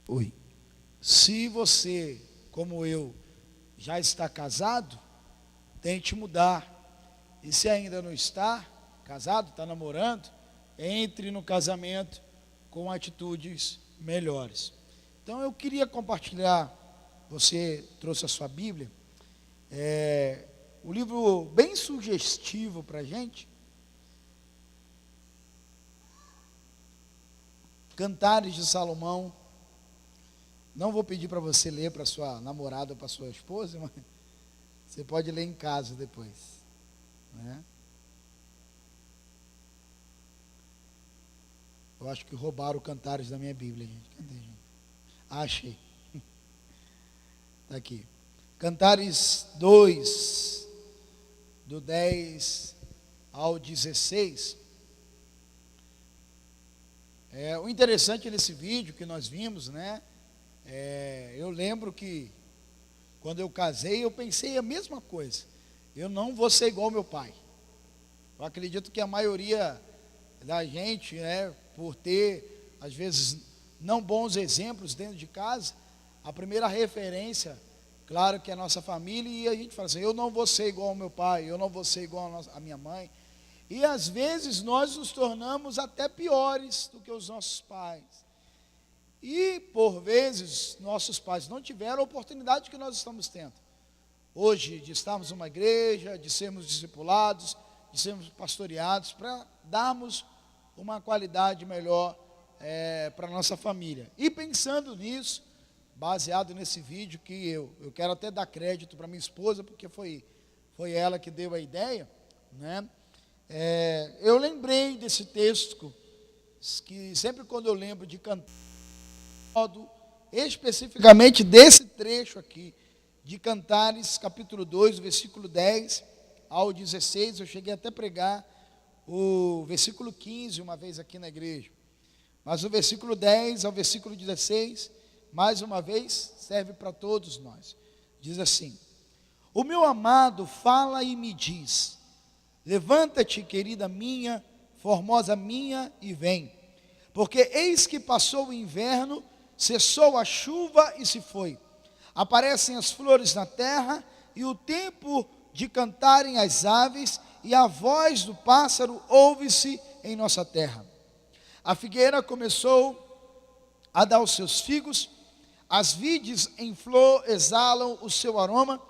Oi. Se você, como eu, já está casado, tente mudar. E se ainda não está casado, está namorando, entre no casamento com atitudes melhores. Então eu queria compartilhar, você trouxe a sua Bíblia, um livro bem sugestivo para a gente, Cantares de Salomão. Não vou pedir para você ler para sua namorada ou para sua esposa, mas você pode ler em casa depois, né? Eu acho que roubaram o Cantares da minha Bíblia, gente. Cadê, gente? Achei. Está aqui. Cantares 2, do 10 ao 16. O interessante nesse vídeo que nós vimos, né? Eu lembro que quando eu casei, eu pensei a mesma coisa. Eu não vou ser igual ao meu pai. Eu acredito que a maioria da gente, né, por ter, às vezes, não bons exemplos dentro de casa, a primeira referência, claro que é a nossa família, e a gente fala assim, eu não vou ser igual ao meu pai, eu não vou ser igual a minha mãe. E às vezes nós nos tornamos até piores do que os nossos pais. E por vezes nossos pais não tiveram a oportunidade que nós estamos tendo hoje, de estarmos numa igreja, de sermos discipulados, de sermos pastoreados, para darmos uma qualidade melhor para a nossa família. E pensando nisso, baseado nesse vídeo que eu quero até dar crédito para minha esposa, porque foi ela que deu a ideia, né? Eu lembrei desse texto, que sempre quando eu lembro de cantar, especificamente desse trecho aqui, de Cantares, capítulo 2, versículo 10 ao 16, eu cheguei até a pregar o versículo 15 uma vez aqui na igreja, mas o versículo 10 ao versículo 16, mais uma vez, serve para todos nós. Diz assim: o meu amado fala e me diz, levanta-te, querida minha, formosa minha, e vem, porque eis que passou o inverno, cessou a chuva e se foi. Aparecem as flores na terra, e o tempo de cantarem as aves, e a voz do pássaro ouve-se em nossa terra. A figueira começou a dar os seus figos, as vides em flor exalam o seu aroma.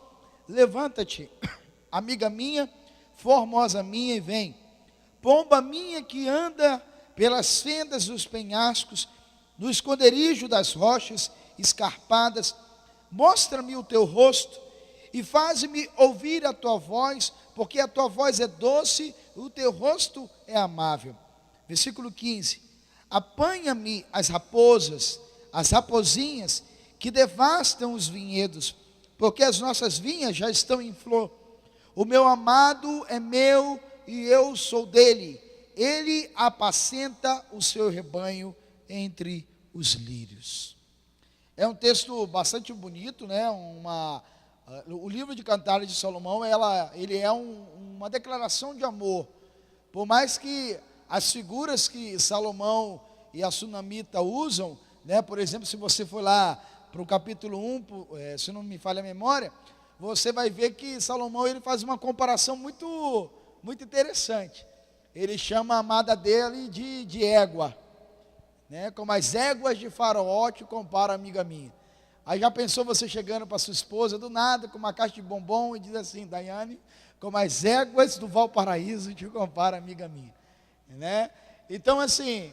Levanta-te, amiga minha, formosa minha, e vem. Pomba minha que anda pelas fendas dos penhascos, no esconderijo das rochas escarpadas, mostra-me o teu rosto e faz-me ouvir a tua voz, porque a tua voz é doce, o teu rosto é amável. Versículo 15: apanha-me as raposas, as raposinhas que devastam os vinhedos, porque as nossas vinhas já estão em flor. O meu amado é meu e eu sou dele, ele apacenta o seu rebanho entre os lírios. É um texto bastante bonito, né? O livro de Cantares de Salomão, ele é uma declaração de amor. Por mais que as figuras que Salomão e a Sunamita usam, né? Por exemplo, se você for lá para o capítulo 1, se não me falha a memória, você vai ver que Salomão ele faz uma comparação muito, muito interessante. Ele chama a amada dele de égua, né? Como as éguas de Faraó te compara, amiga minha. Aí já pensou você chegando para sua esposa do nada com uma caixa de bombom e diz assim: Daiane, como as éguas do Valparaíso te compara, amiga minha, né? Então assim,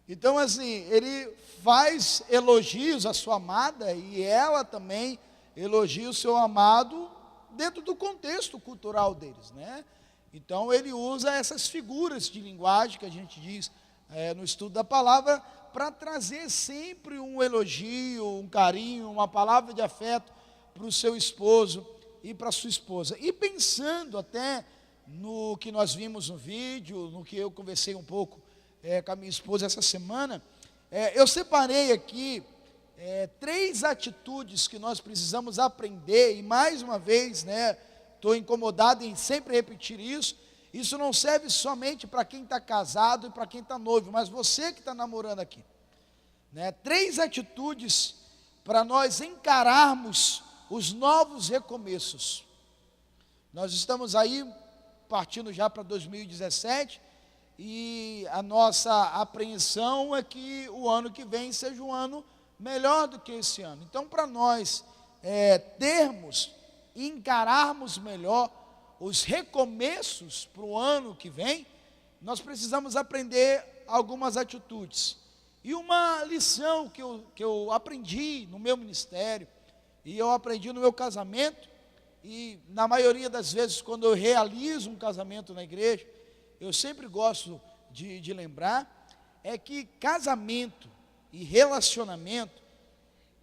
então assim, ele faz elogios à sua amada e ela também elogia o seu amado dentro do contexto cultural deles, né? Então ele usa essas figuras de linguagem que a gente diz no estudo da palavra, para trazer sempre um elogio, um carinho, uma palavra de afeto para o seu esposo e para a sua esposa. E pensando até no que nós vimos no vídeo, no que eu conversei um pouco com a minha esposa essa semana, eu separei aqui 3 atitudes que nós precisamos aprender, e mais uma vez, né, estou incomodado em sempre repetir isso, Isso não serve somente para quem está casado e para quem está noivo, mas você que está namorando aqui, né? 3 atitudes para nós encararmos os novos recomeços. Nós estamos aí partindo já para 2017 e a nossa apreensão é que o ano que vem seja um ano melhor do que esse ano. Então, para nós termos e encararmos melhor os recomeços para o ano que vem, nós precisamos aprender algumas atitudes. E uma lição que eu aprendi no meu ministério, e eu aprendi no meu casamento, e na maioria das vezes quando eu realizo um casamento na igreja, eu sempre gosto de lembrar, é que casamento e relacionamento,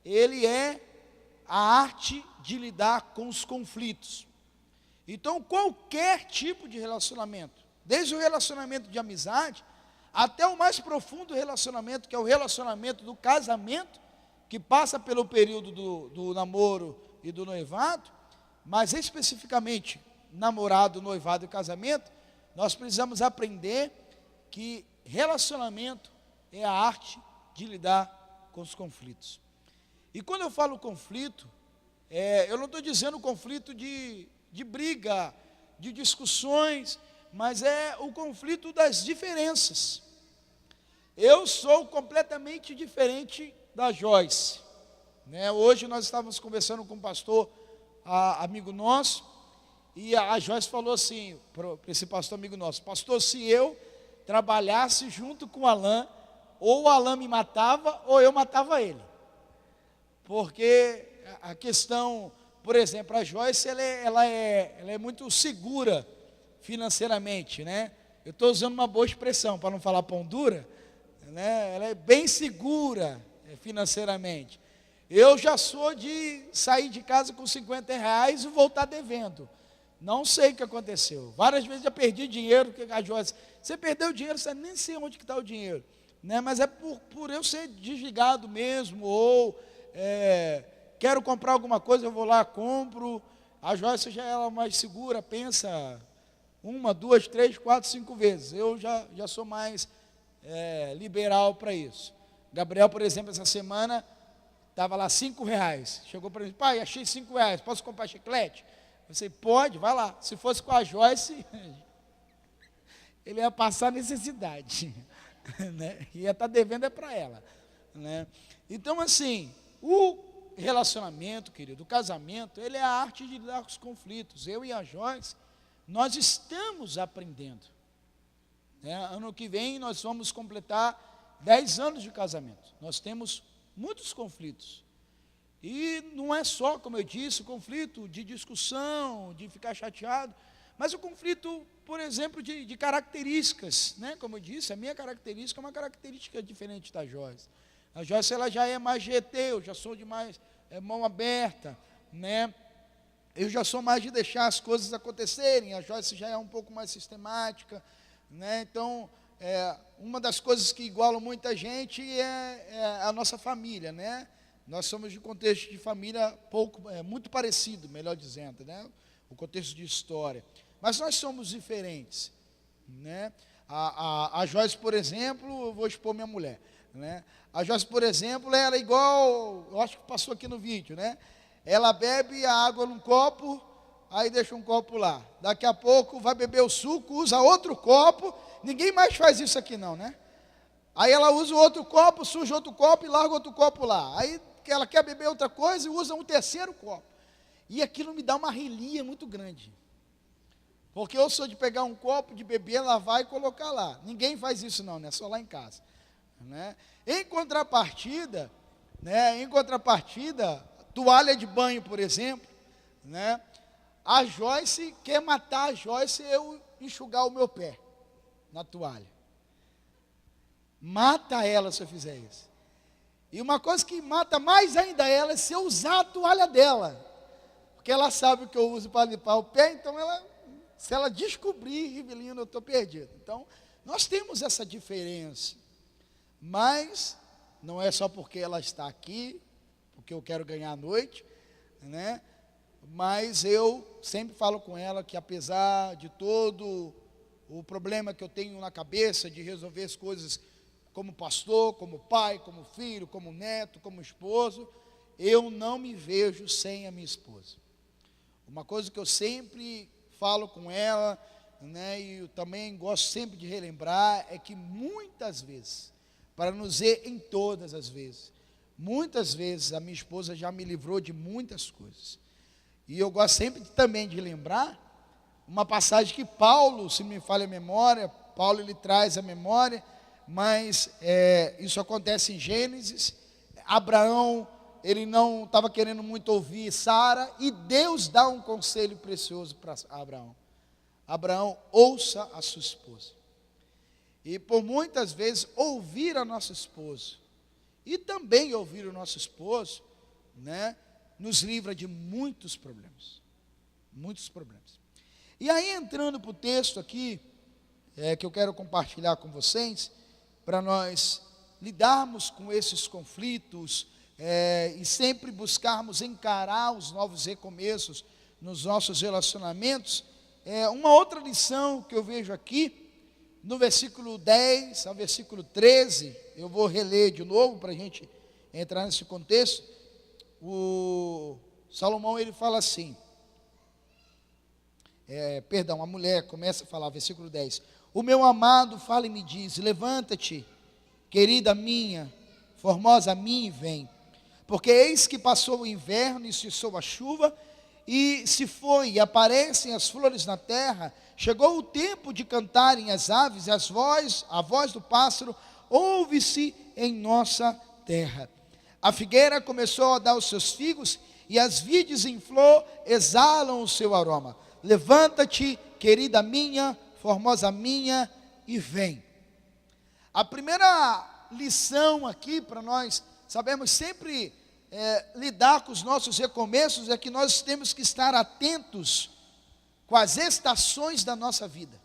ele é a arte de lidar com os conflitos. Então, qualquer tipo de relacionamento, desde o relacionamento de amizade, até o mais profundo relacionamento, que é o relacionamento do casamento, que passa pelo período do namoro e do noivado, mas especificamente namorado, noivado e casamento, nós precisamos aprender que relacionamento é a arte de lidar com os conflitos. E quando eu falo conflito, eu não estou dizendo conflito de briga, de discussões, mas é o conflito das diferenças. Eu sou completamente diferente da Joyce, né? Hoje nós estávamos conversando com um pastor, amigo nosso, e a Joyce falou assim, para esse pastor amigo nosso: pastor, se eu trabalhasse junto com o Alain, ou o Alain me matava, ou eu matava ele. Porque a questão, por exemplo, a Joyce, ela é muito segura financeiramente, né? Eu estou usando uma boa expressão, para não falar pão dura, né? Ela é bem segura financeiramente. Eu já sou de sair de casa com R$ 50 e voltar devendo. Não sei o que aconteceu. Várias vezes já perdi dinheiro, porque a Joyce, você perdeu dinheiro, você nem sei onde que está o dinheiro, né? Mas é por eu ser desligado mesmo, ou quero comprar alguma coisa, eu vou lá, compro. A Joyce já é mais segura, pensa 1, 2, 3, 4, 5 vezes. Eu já sou mais liberal para isso. Gabriel, por exemplo, essa semana estava lá R$ 5. Chegou para mim: pai, achei R$ 5, posso comprar chiclete? Eu falei: pode, vai lá. Se fosse com a Joyce, ele ia passar necessidade, né? Ia estar devendo para ela, né? Então, assim, o relacionamento, querido, o casamento, ele é a arte de lidar com os conflitos. Eu e a Joyce, nós estamos aprendendo, né? Ano que vem nós vamos completar 10 anos de casamento. Nós temos muitos conflitos. E não é só, como eu disse, o conflito de discussão, de ficar chateado, mas o conflito, por exemplo, de características, né? Como eu disse, a minha característica é uma característica diferente da Joyce. A Joyce, ela já é mais GT, eu já sou de mais mão aberta, né? Eu já sou mais de deixar as coisas acontecerem. A Joyce já é um pouco mais sistemática, né? Então, uma das coisas que igualam muita gente é a nossa família, né? Nós somos de contexto de família muito parecido, melhor dizendo, né? O contexto de história. Mas nós somos diferentes, né? A Joyce, por exemplo, eu vou expor minha mulher, né? A Joyce, por exemplo, ela é igual, eu acho que passou aqui no vídeo, né? Ela bebe a água num copo, aí deixa um copo lá. Daqui a pouco vai beber o suco, usa outro copo. Ninguém mais faz isso aqui não, né? Aí ela usa o outro copo, suja outro copo e larga outro copo lá. Aí ela quer beber outra coisa e usa um terceiro copo. E aquilo me dá uma relia muito grande. Porque eu sou de pegar um copo, de beber, lavar e colocar lá. Ninguém faz isso não, né? Só lá em casa, né? Em contrapartida, toalha de banho, por exemplo, né? A Joyce quer matar a Joyce eu enxugar o meu pé na toalha. Mata ela se eu fizer isso. E uma coisa que mata mais ainda ela é se eu usar a toalha dela. Porque ela sabe que eu uso para limpar o pé, então se ela descobrir, Rivelino, eu estou perdido. Então, nós temos essa diferença. Mas não é só porque ela está aqui, porque eu quero ganhar a noite, né? Mas eu sempre falo com ela que apesar de todo o problema que eu tenho na cabeça de resolver as coisas como pastor, como pai, como filho, como neto, como esposo, eu não me vejo sem a minha esposa. Uma coisa que eu sempre falo com ela, né, e eu também gosto sempre de relembrar, é que muitas vezes, para não dizer em todas as vezes, muitas vezes a minha esposa já me livrou de muitas coisas. E eu gosto sempre também de lembrar uma passagem que Paulo, se me falha a memória, Paulo ele traz a memória, mas isso acontece em Gênesis. Abraão, ele não estava querendo muito ouvir Sara, e Deus dá um conselho precioso para Abraão. Abraão, ouça a sua esposa. E por muitas vezes ouvir a nossa esposa, e também ouvir o nosso esposo, né, nos livra de muitos problemas. Muitos problemas. E aí, entrando para o texto aqui, que eu quero compartilhar com vocês, para nós lidarmos com esses conflitos, e sempre buscarmos encarar os novos recomeços nos nossos relacionamentos, uma outra lição que eu vejo aqui, no versículo 10 ao versículo 13, eu vou reler de novo para a gente entrar nesse contexto. O Salomão, ele fala assim, a mulher começa a falar, versículo 10, o meu amado fala e me diz, levanta-te, querida minha, formosa minha, e vem, porque eis que passou o inverno e cessou a chuva, e se foi, e aparecem as flores na terra, chegou o tempo de cantarem as aves, e a voz do pássaro ouve-se em nossa terra. A figueira começou a dar os seus figos, e as vides em flor exalam o seu aroma. Levanta-te, querida minha, formosa minha, e vem. A primeira lição aqui para nós sabemos sempre lidar com os nossos recomeços é que nós temos que estar atentos com as estações da nossa vida.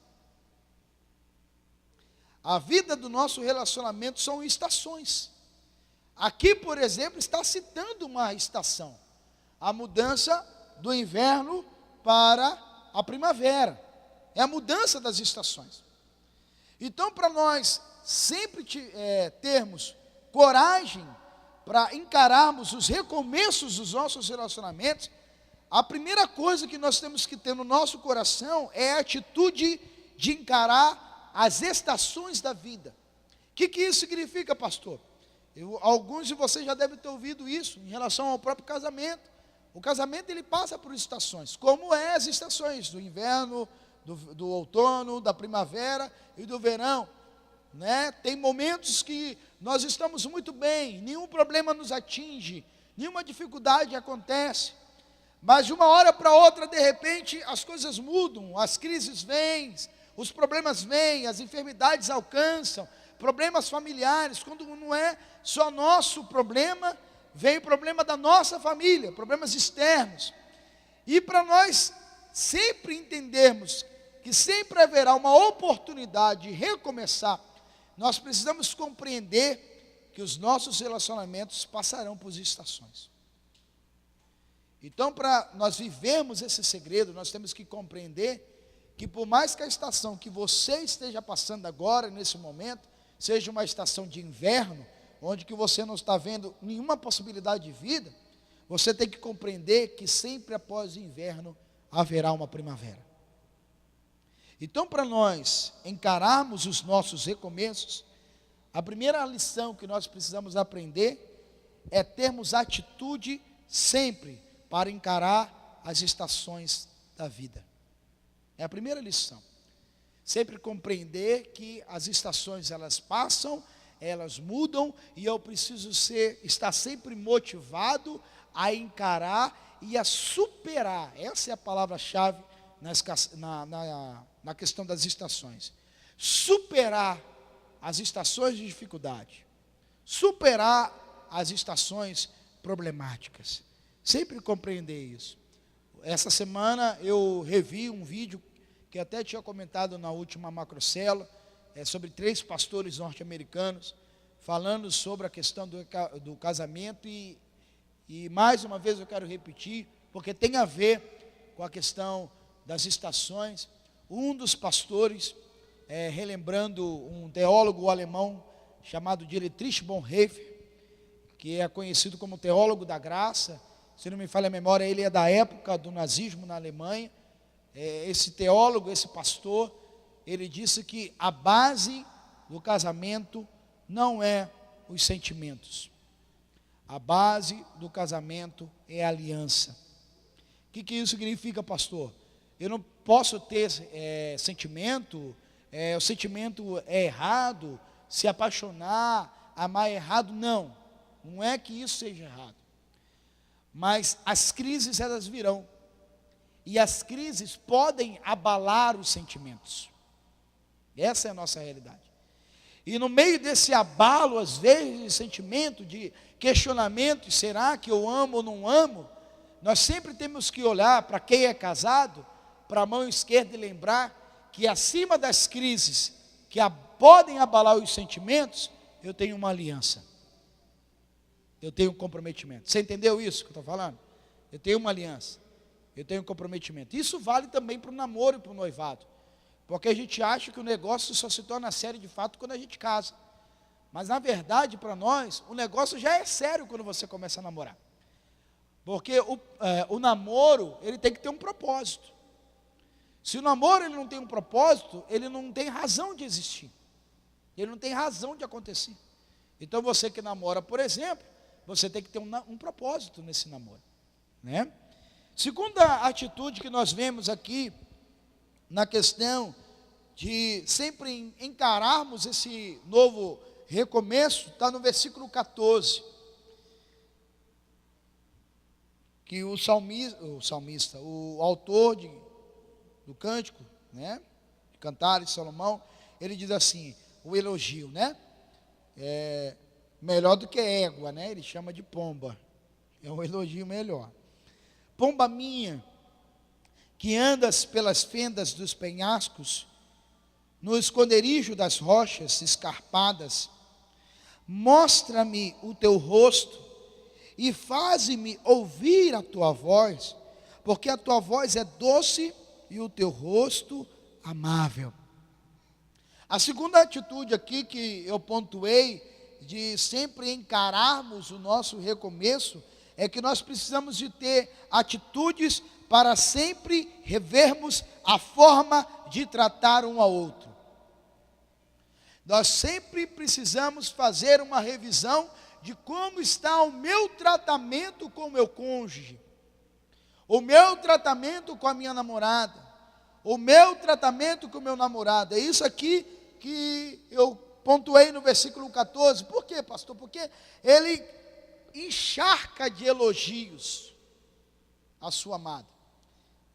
A vida do nosso relacionamento são estações. Aqui, por exemplo, está citando uma estação, a mudança do inverno para a primavera, é a mudança das estações. Então, para nós sempre termos coragem para encararmos os recomeços dos nossos relacionamentos, a primeira coisa que nós temos que ter no nosso coração é a atitude de encarar as estações da vida. O que isso significa, pastor? Alguns de vocês já devem ter ouvido isso em relação ao próprio casamento. O casamento, ele passa por estações, como as estações do inverno, do outono, da primavera e do verão, né? Tem momentos que nós estamos muito bem, nenhum problema nos atinge, nenhuma dificuldade acontece, mas de uma hora para outra, de repente, as coisas mudam, as crises vêm, os problemas vêm, as enfermidades alcançam, problemas familiares, quando não é só nosso problema, vem o problema da nossa família, problemas externos. E para nós sempre entendermos que sempre haverá uma oportunidade de recomeçar, nós precisamos compreender que os nossos relacionamentos passarão por estações. Então, para nós vivermos esse segredo, nós temos que compreender que por mais que a estação que você esteja passando agora, nesse momento, seja uma estação de inverno, onde que você não está vendo nenhuma possibilidade de vida, você tem que compreender que sempre após o inverno haverá uma primavera. Então, para nós encararmos os nossos recomeços, a primeira lição que nós precisamos aprender é termos atitude sempre para encarar as estações da vida. É a primeira lição. Sempre compreender que as estações, elas passam, elas mudam, e eu preciso estar sempre motivado a encarar e a superar. Essa é a palavra-chave na questão das estações. Superar as estações de dificuldade, superar as estações problemáticas. Sempre compreender isso. Essa semana eu revi um vídeo que até tinha comentado na última macrocélula, sobre 3 pastores norte-americanos, falando sobre a questão do casamento, e mais uma vez eu quero repetir, porque tem a ver com a questão das estações. Um dos pastores, relembrando um teólogo alemão chamado Dietrich Bonhoeffer, que é conhecido como teólogo da graça. Se não me falha a memória, ele é da época do nazismo na Alemanha. Esse teólogo, esse pastor, ele disse que a base do casamento não é os sentimentos. A base do casamento é a aliança. O que isso significa, pastor? Eu não posso ter sentimento, o sentimento é errado, se apaixonar, amar é errado. Não é que isso seja errado. Mas as crises, elas virão. E as crises podem abalar os sentimentos. Essa é a nossa realidade. E no meio desse abalo, às vezes, de sentimento, de questionamento, será que eu amo ou não amo? Nós sempre temos que olhar para quem é casado, para a mão esquerda, e lembrar que acima das crises que podem abalar os sentimentos, eu tenho uma aliança. Eu tenho um comprometimento. Você entendeu isso que eu estou falando? Eu tenho uma aliança. Eu tenho um comprometimento. Isso vale também para o namoro e para o noivado. Porque a gente acha que o negócio só se torna sério de fato quando a gente casa. Mas na verdade, para nós, o negócio já é sério quando você começa a namorar. Porque o namoro, ele tem que ter um propósito. Se o namoro ele não tem um propósito, ele não tem razão de existir. Ele não tem razão de acontecer. Então você que namora, por exemplo, você tem que ter um propósito nesse namoro, né? Segunda atitude que nós vemos aqui, na questão de sempre encararmos esse novo recomeço, está no versículo 14, que o autor do cântico, né, de Cantares, Salomão, ele diz assim, o elogio, né, melhor do que égua, né, ele chama de pomba, é um elogio melhor. Pomba minha, que andas pelas fendas dos penhascos, no esconderijo das rochas escarpadas, mostra-me o teu rosto e faze-me ouvir a tua voz, porque a tua voz é doce e o teu rosto amável. A segunda atitude aqui que eu pontuei, de sempre encararmos o nosso recomeço, é que nós precisamos de ter atitudes para sempre revermos a forma de tratar um ao outro. Nós sempre precisamos fazer uma revisão de como está o meu tratamento com o meu cônjuge, o meu tratamento com a minha namorada, o meu tratamento com o meu namorado. É isso aqui que eu pontuei no versículo 14. Por quê, pastor? Porque ele encharca de elogios a sua amada,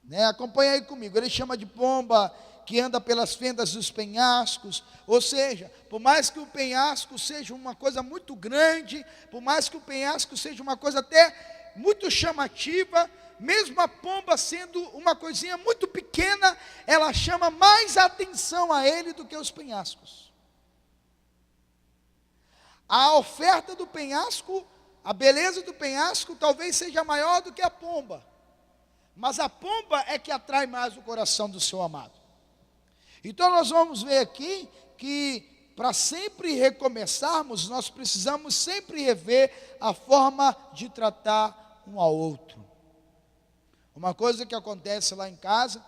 né? Acompanha aí comigo. Ele chama de pomba que anda pelas fendas dos penhascos. Ou seja, por mais que o penhasco seja uma coisa muito grande, por mais que o penhasco seja uma coisa até muito chamativa, mesmo a pomba sendo uma coisinha muito pequena, ela chama mais atenção a ele do que os penhascos. A oferta do penhasco, a beleza do penhasco talvez seja maior do que a pomba, mas a pomba é que atrai mais o coração do seu amado. Então nós vamos ver aqui que para sempre recomeçarmos, nós precisamos sempre rever a forma de tratar um ao outro. Uma coisa que acontece lá em casa,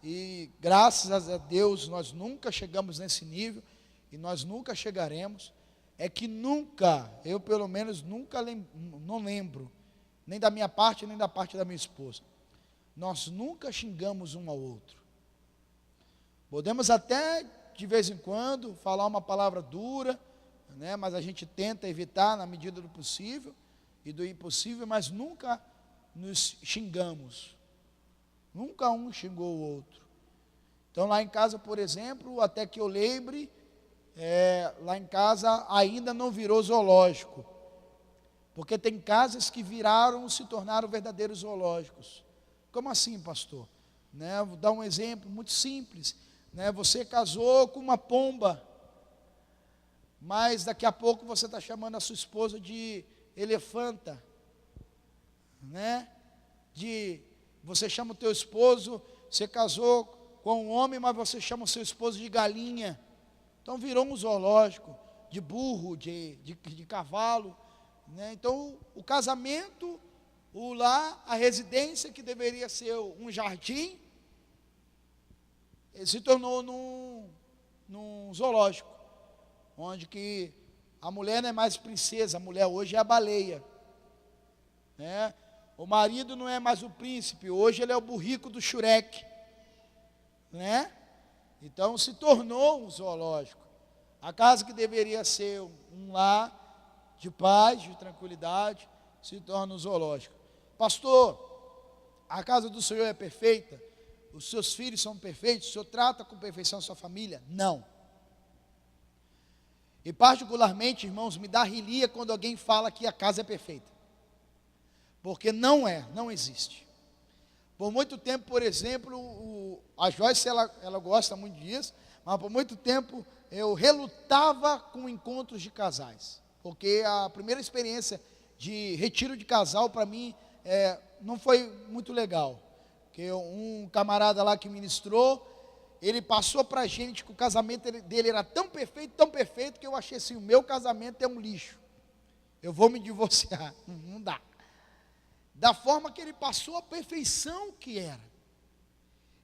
e graças a Deus nós nunca chegamos nesse nível, e nós nunca chegaremos, é que nunca, eu pelo menos nunca não lembro, nem da minha parte, nem da parte da minha esposa, nós nunca xingamos um ao outro. Podemos até, de vez em quando, falar uma palavra dura, né, mas a gente tenta evitar na medida do possível e do impossível, mas nunca nos xingamos. Nunca um xingou o outro. Então lá em casa, por exemplo, até que eu lembre, lá em casa ainda não virou zoológico, porque tem casas que se tornaram verdadeiros zoológicos. Como assim, pastor? Né, vou dar um exemplo muito simples, né, você casou com uma pomba, mas daqui a pouco você está chamando a sua esposa de elefanta, né? Você chama o teu esposo, você casou com um homem, mas você chama o seu esposo de galinha. Então virou um zoológico de burro, de cavalo, né? Então o casamento, o lar, a residência que deveria ser um jardim, se tornou num zoológico, onde que a mulher não é mais princesa, a mulher hoje é a baleia, né? O marido não é mais o príncipe, hoje ele é o burrico do Shurek, né? Então se tornou um zoológico. A casa que deveria ser um lar de paz, de tranquilidade, se torna um zoológico. Pastor, a casa do Senhor é perfeita? Os seus filhos são perfeitos? O Senhor trata com perfeição a sua família? Não. E particularmente, irmãos, me dá rilia quando alguém fala que a casa é perfeita. Porque não existe. Por muito tempo, por exemplo, a Joyce, ela gosta muito disso, mas por muito tempo eu relutava com encontros de casais, porque a primeira experiência de retiro de casal para mim não foi muito legal, porque um camarada lá que ministrou, ele passou para a gente que o casamento dele era tão perfeito, que eu achei assim, o meu casamento é um lixo, eu vou me divorciar, não dá. Da forma que ele passou, a perfeição que era,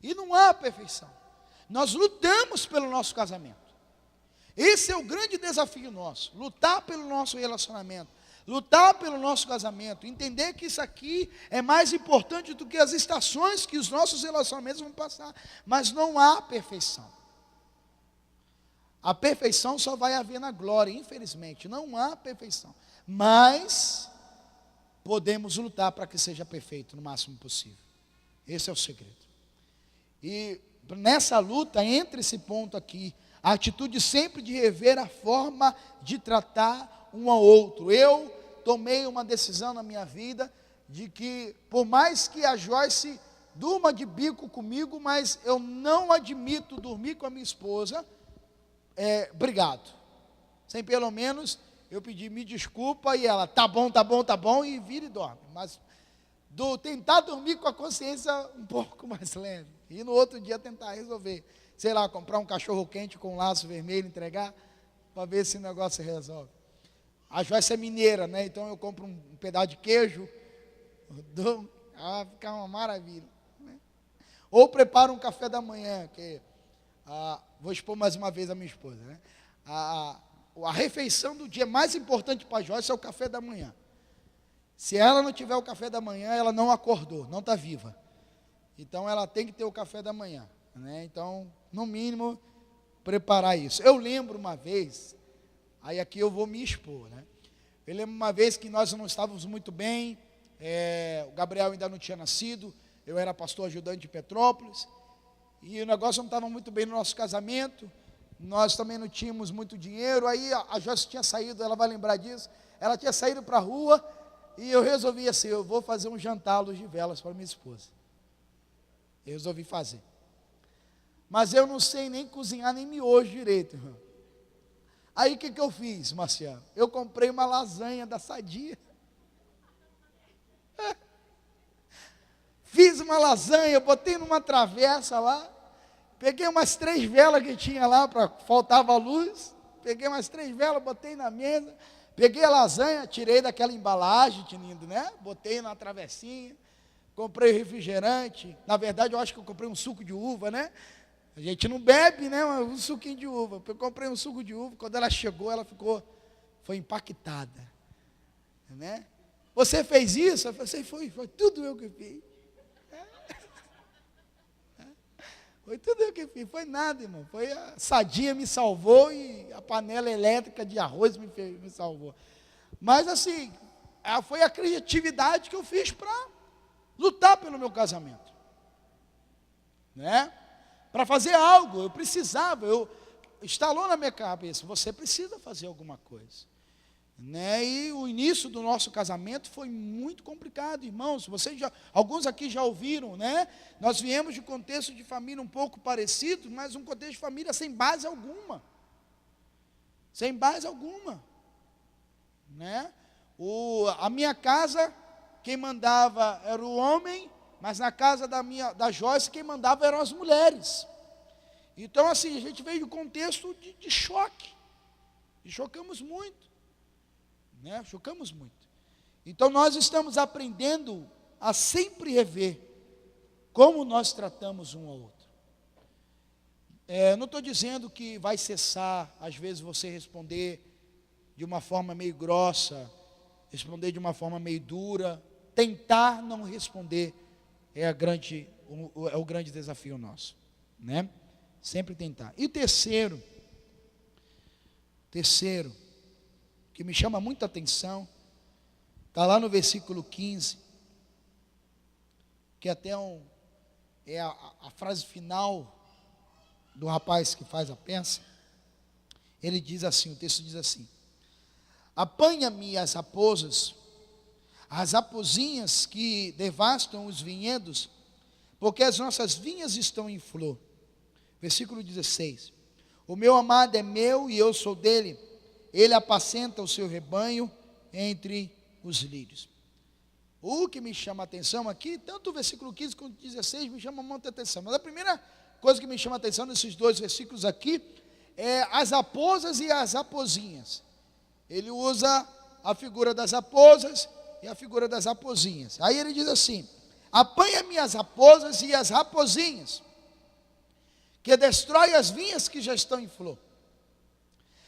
e não há perfeição. Nós lutamos pelo nosso casamento. Esse é o grande desafio nosso, lutar pelo nosso relacionamento, lutar pelo nosso casamento, entender que isso aqui é mais importante do que as estações que os nossos relacionamentos vão passar, mas não há perfeição. A perfeição só vai haver na glória, infelizmente, não há perfeição, mas podemos lutar para que seja perfeito no máximo possível. Esse é o segredo. E nessa luta, entre esse ponto aqui, a atitude sempre de rever a forma de tratar um ao outro. Eu tomei uma decisão na minha vida de que, por mais que a Joyce durma de bico comigo, mas eu não admito dormir com a minha esposa brigado, sem pelo menos eu pedir me desculpa e ela, tá bom, e vira e dorme. Mas tentar dormir com a consciência um pouco mais leve, e no outro dia tentar resolver, sei lá, comprar um cachorro quente com um laço vermelho, entregar, para ver se o negócio se resolve. A Joyce é mineira, né? Então eu compro um pedaço de queijo, fica uma maravilha, né? Ou preparo um café da manhã, que vou expor mais uma vez a minha esposa, né? A refeição do dia mais importante para a Joyce é o café da manhã. Se ela não tiver o café da manhã, ela não acordou, não está viva. Então ela tem que ter o café da manhã, né? Então, no mínimo, preparar isso. Eu lembro uma vez, aí aqui eu vou me expor, né? Eu lembro uma vez que nós não estávamos muito bem, o Gabriel ainda não tinha nascido, eu era pastor ajudante de Petrópolis, e o negócio não estava muito bem no nosso casamento, nós também não tínhamos muito dinheiro, aí a Joyce tinha saído, ela vai lembrar disso, ela tinha saído para a rua, e eu resolvi assim, eu vou fazer um jantar à luz de velas para minha esposa. Eu resolvi fazer. Mas eu não sei nem cozinhar, nem miojo direito, irmão. Aí o que eu fiz, Marciano? Eu comprei uma lasanha da Sadia. Fiz uma lasanha, botei numa travessa lá, peguei umas 3 velas que tinha lá, faltava luz, peguei umas 3 velas, botei na mesa, peguei a lasanha, tirei daquela embalagem, né? Botei na travessinha, comprei refrigerante, na verdade eu acho que eu comprei um suco de uva, né? A gente não bebe, né? Um suquinho de uva. Eu comprei um suco de uva, quando ela chegou, ela foi impactada, né? Você fez isso? Eu falei, foi tudo eu que fiz. Foi tudo eu que fiz, foi nada, irmão. Foi a Sadia me salvou e a panela elétrica de arroz me salvou. Mas assim, foi a criatividade que eu fiz para lutar pelo meu casamento, né? Para fazer algo, eu precisava, instalou na minha cabeça, você precisa fazer alguma coisa, né? E o início do nosso casamento foi muito complicado, irmãos. Alguns aqui já ouviram, né? Nós viemos de contexto de família um pouco parecido, mas um contexto de família sem base alguma, né? A minha casa, quem mandava era o homem mas na casa da Joyce quem mandava eram as mulheres. Então assim, a gente veio de um contexto de choque, e chocamos muito, né? Chocamos muito. Então nós estamos aprendendo a sempre rever como nós tratamos um ao outro. Não estou dizendo que vai cessar, às vezes, você responder de uma forma meio grossa, responder de uma forma meio dura. Tentar não responder é o grande desafio nosso, né? Sempre tentar. E o terceiro, que me chama muita atenção, está lá no versículo 15, que até é a frase final do rapaz que faz a peça. Ele diz assim, o texto diz assim: apanha-me as raposas, as raposinhas que devastam os vinhedos, porque as nossas vinhas estão em flor. Versículo 16: o meu amado é meu e eu sou dele, ele apacenta o seu rebanho entre os lírios. O que me chama a atenção aqui, tanto o versículo 15 quanto o 16 me chama muita atenção, mas a primeira coisa que me chama a atenção nesses dois versículos aqui é as raposas e as raposinhas. Ele usa a figura das raposas e a figura das raposinhas. Aí ele diz assim: apanha-me as raposas e as raposinhas, que destrói as vinhas que já estão em flor.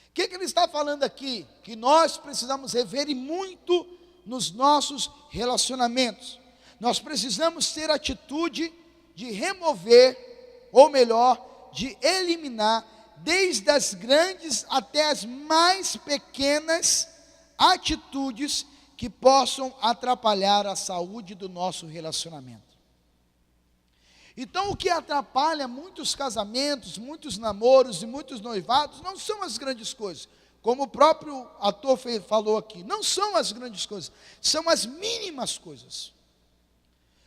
O que ele está falando aqui? Que nós precisamos rever e muito nos nossos relacionamentos. Nós precisamos ter atitude de remover, ou melhor, de eliminar, desde as grandes até as mais pequenas atitudes que possam atrapalhar a saúde do nosso relacionamento. Então, o que atrapalha muitos casamentos, muitos namoros e muitos noivados não são as grandes coisas. Como o próprio ator falou aqui, não são as grandes coisas, são as mínimas coisas.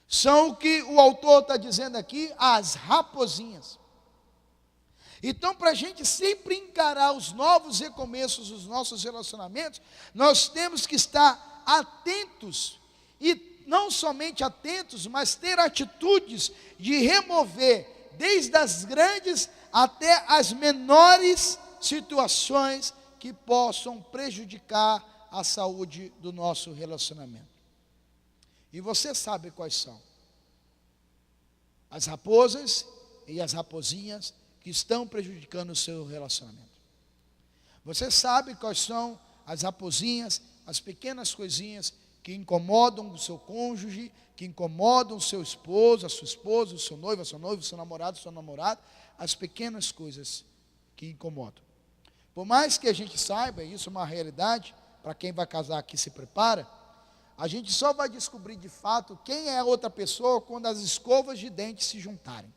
São o que o autor está dizendo aqui, as raposinhas. Então, para a gente sempre encarar os novos recomeços dos nossos relacionamentos, nós temos que estar atentos, e não somente atentos, mas ter atitudes de remover, desde as grandes até as menores situações que possam prejudicar a saúde do nosso relacionamento. E você sabe quais são as raposas e as raposinhas que estão prejudicando o seu relacionamento. Você sabe quais são as raposinhas, as pequenas coisinhas que incomodam o seu cônjuge, que incomodam o seu esposo, a sua esposa, o seu noivo, a sua noiva, o seu namorado, as pequenas coisas que incomodam. Por mais que a gente saiba, isso é uma realidade, para quem vai casar aqui se prepara, a gente só vai descobrir de fato quem é a outra pessoa quando as escovas de dente se juntarem.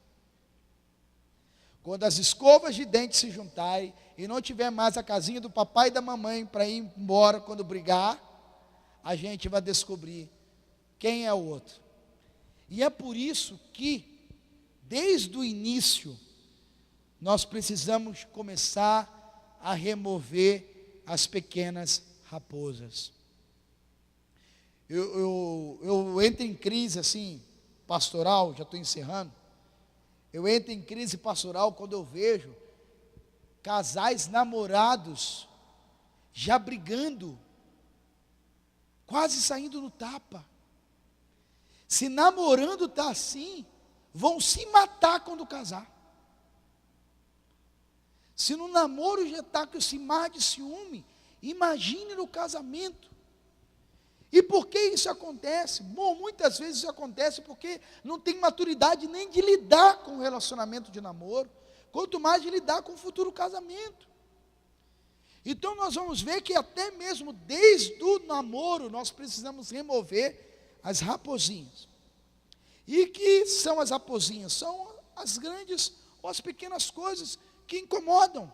Quando as escovas de dente se juntarem e não tiver mais a casinha do papai e da mamãe para ir embora quando brigar, a gente vai descobrir quem é o outro. E é por isso que, desde o início, nós precisamos começar a remover as pequenas raposas. Eu entro em crise assim, pastoral, já estou encerrando. Eu entro em crise pastoral quando eu vejo casais namorados já brigando, quase saindo no tapa. Se namorando está assim, vão se matar quando casar. Se no namoro já está com esse mar de ciúme, imagine no casamento. E por que isso acontece? Bom, muitas vezes isso acontece porque não tem maturidade nem de lidar com o relacionamento de namoro, quanto mais de lidar com o futuro casamento. Então nós vamos ver que até mesmo desde o namoro nós precisamos remover as raposinhas. E que são as raposinhas? São as grandes ou as pequenas coisas que incomodam,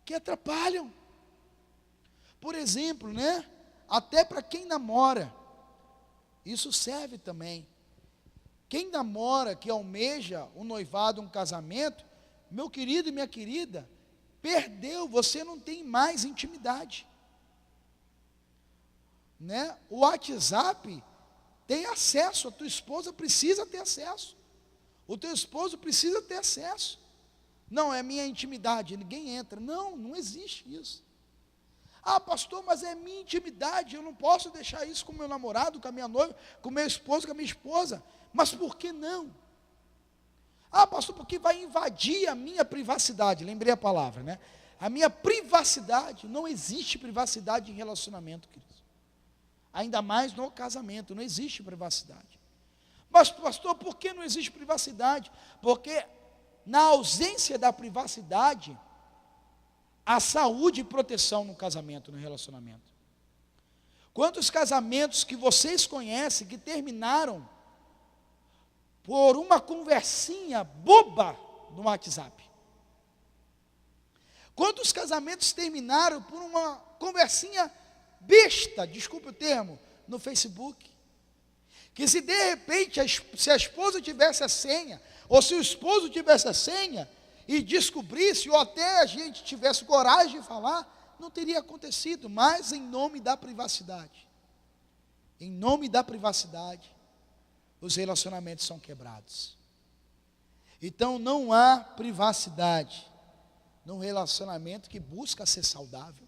que atrapalham. Por exemplo, né? Até para quem namora, isso serve também. Quem namora, que almeja um noivado, um casamento, meu querido e minha querida, perdeu, você não tem mais intimidade. Né? O WhatsApp tem acesso, a tua esposa precisa ter acesso. O teu esposo precisa ter acesso. Não, é minha intimidade, ninguém entra. Não, não existe isso. Ah, pastor, mas é minha intimidade, eu não posso deixar isso com o meu namorado, com a minha noiva, com o meu esposo, com a minha esposa. Mas por que não? Ah, pastor, porque vai invadir a minha privacidade. Lembrei a palavra, né? A minha privacidade. Não existe privacidade em relacionamento, queridos. Ainda mais no casamento, não existe privacidade. Mas, pastor, por que não existe privacidade? Porque na ausência da privacidade, há saúde e proteção no casamento, no relacionamento. Quantos casamentos que vocês conhecem que terminaram por uma conversinha boba no WhatsApp? Quantos casamentos terminaram por uma conversinha besta, desculpe o termo, no Facebook? Que se de repente, se a esposa tivesse a senha, ou se o esposo tivesse a senha, e descobrisse, ou até a gente tivesse coragem de falar, não teria acontecido, mas em nome da privacidade. Em nome da privacidade, os relacionamentos são quebrados. Então não há privacidade num relacionamento que busca ser saudável.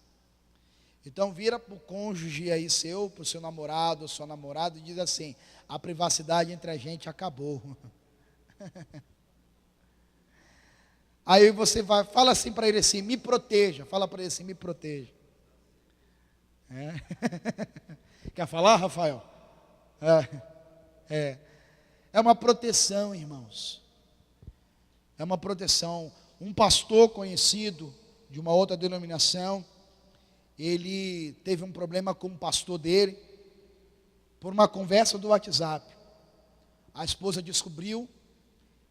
Então vira para o cônjuge aí seu, para o seu namorado ou sua namorada e diz assim: a privacidade entre a gente acabou. Aí você fala assim para ele assim: me proteja. Fala para ele assim: me proteja. Quer falar, Rafael? É uma proteção, irmãos. É uma proteção. Um pastor conhecido de uma outra denominação, ele teve um problema com o pastor dele, por uma conversa do WhatsApp. A esposa descobriu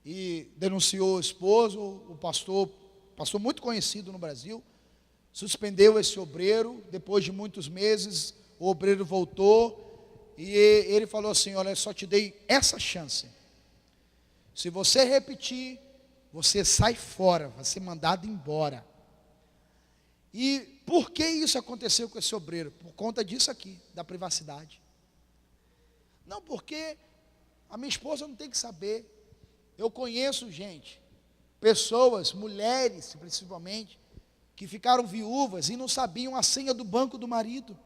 e denunciou o esposo. O pastor muito conhecido no Brasil, suspendeu esse obreiro. Depois de muitos meses, o obreiro voltou e ele falou assim: olha, eu só te dei essa chance. Se você repetir, você sai fora, vai ser mandado embora. E por que isso aconteceu com esse obreiro? Por conta disso aqui, da privacidade. Não, porque a minha esposa não tem que saber. Eu conheço gente, pessoas, mulheres principalmente, que ficaram viúvas e não sabiam a senha do banco do marido.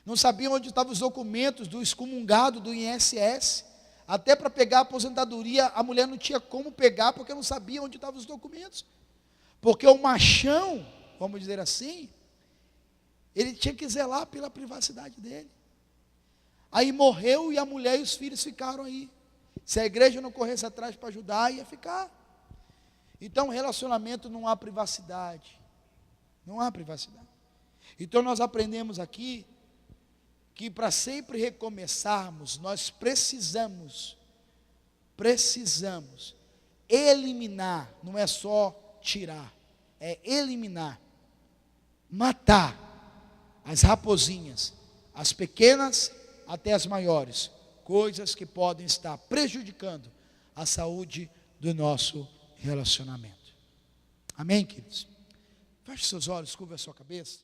Não sabiam onde estavam os documentos do excomungado do INSS. Até para pegar a aposentadoria, a mulher não tinha como pegar, porque não sabia onde estavam os documentos. Porque o machão, vamos dizer assim, ele tinha que zelar pela privacidade dele. Aí morreu e a mulher e os filhos ficaram aí. Se a igreja não corresse atrás para ajudar, ia ficar. Então, relacionamento não há privacidade. Não há privacidade. Então, nós aprendemos aqui que para sempre recomeçarmos, nós precisamos eliminar, não é só tirar, é eliminar, matar as raposinhas, as pequenas até as maiores, coisas que podem estar prejudicando a saúde do nosso relacionamento. Amém, queridos? Feche seus olhos, curva a sua cabeça.